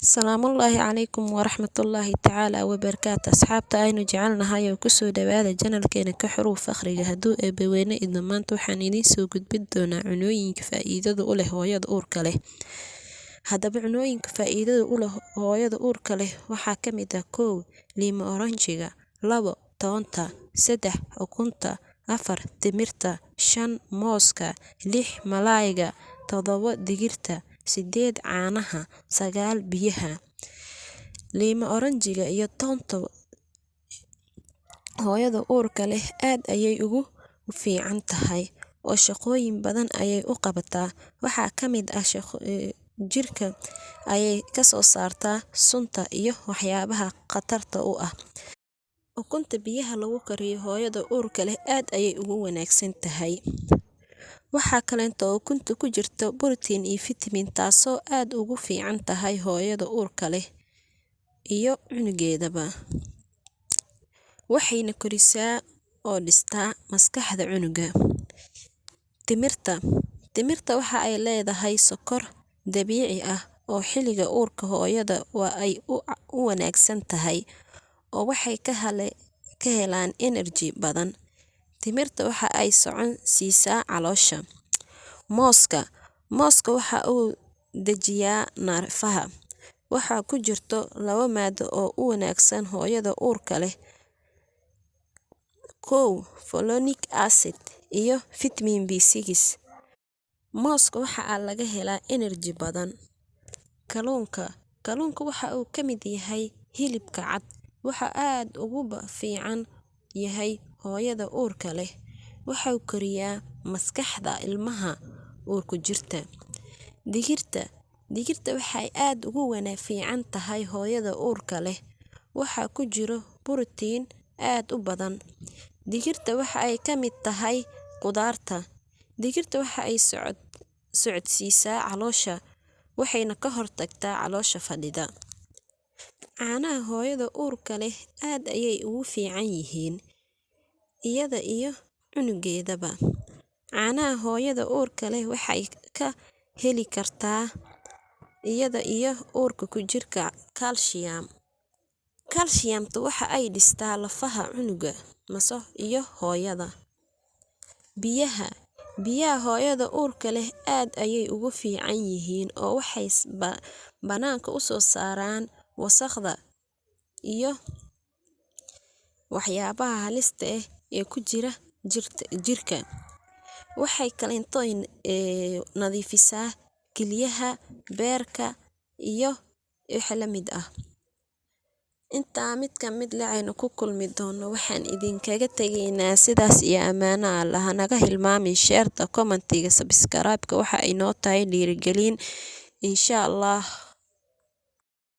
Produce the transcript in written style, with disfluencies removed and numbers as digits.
Salaamu Allaahi calaykum waraxmatullaahi tacaala wabarakaatu asxaabta aynu jecelnahay oo kusoo dhawaada janalkeena ka xuruu fakhriga hadduu eebbaweyne idin maanta waxaan idiin soo gudbin doonaa cunooyinka faa'iidada u leh hooyada uurka leh. Haddaba cunooyinka faa'iidada u leh hooyada uurka leh waxaa ka mid ah 1 liimo oranjiga 2 toonta 3 ukunta 4 timirta 5 mooska 6 malaayga 7 digirta 8 caanaha 9 biyaha. Liimo oranjiga iyo toonta hooyada uurka leh aad ayay ugu fiican tahay oo shaqooyin badan ayay u qabataa. Waxaa ka mid ah jirka ayay ka soo saartaa sunta iyo waxyaabaha khatarta u ah. Ukunta biyaha lagu kariyo hooyada uurka leh aad ayay ugu wanaagsan tahay. Waxaa kaleeto ukunta ku jirta borotiin iyo fitamiin taasoo aad ugu fiican tahay hooyada uurka leh iyo cunugeedaba. Waxayna korisaa oo dhistaa maskaxda cunuga. Timirta waxa ay leedahay sokor dabiici ah oo xilliga uurka hooyada waa ay u wanaagsan tahay oo waxay ka helaan energy badan. Timirta waxa ay socon siisaa caloosha. Mooska waxa uu dejiyaa neerfaha. Waxaa ku jirto 2 maado oo u wanaagsan hooyada uurka leh. 1 folinic acid iyo vitamin B6. Mooska waxa laga helaa energy badan. Kalluunka waxa uu ka mid yahay hilibka cad. Waxa aad ugu fiican yahay hooyada uurka leh. Waxa uu koriyaa maskaxda ilmaha uurku jirta. Digirta waxay aad ugu fiican tahay hooyada uurka leh. Waxa ku jiro borotiin aad u badan. Digirta waxa ay ka mid tahay qudaarta. Digirta waxa ay socodsiisaa caloosha waxayna ka hortagtaa caloosha fadhida. Caanaha hooyada uurka leh aad ayay ugu fiican yihiin iyada iyo cunugeedaba. Caanaha hooyada uurka leh waxay ka heli kartaa iyada iyo uurka ku jirka calcium. Calcium-ta waxa ay dhistaa lafaha cunuga iyo hooyada. Biyaha hooyada uurka leh aad ayay ugu fiican yihiin oo waxay banaanka u soo saaraan wasakhda iyo waxyaabaha halista ah ee ku jira jirka. Waxay kaleeto nadiifisaa kilyaha, beerka iyo wixii la mid ah. Intaa mid ka mid aynu ku kulmi doono waxaan idinkaga tegaynaa sidaas iyo ammaano Allah. Hanaga hilmaamin share-ta, comment-iga, subscribe-ka waxa ay noo tahay dhiirigelin insha Allah.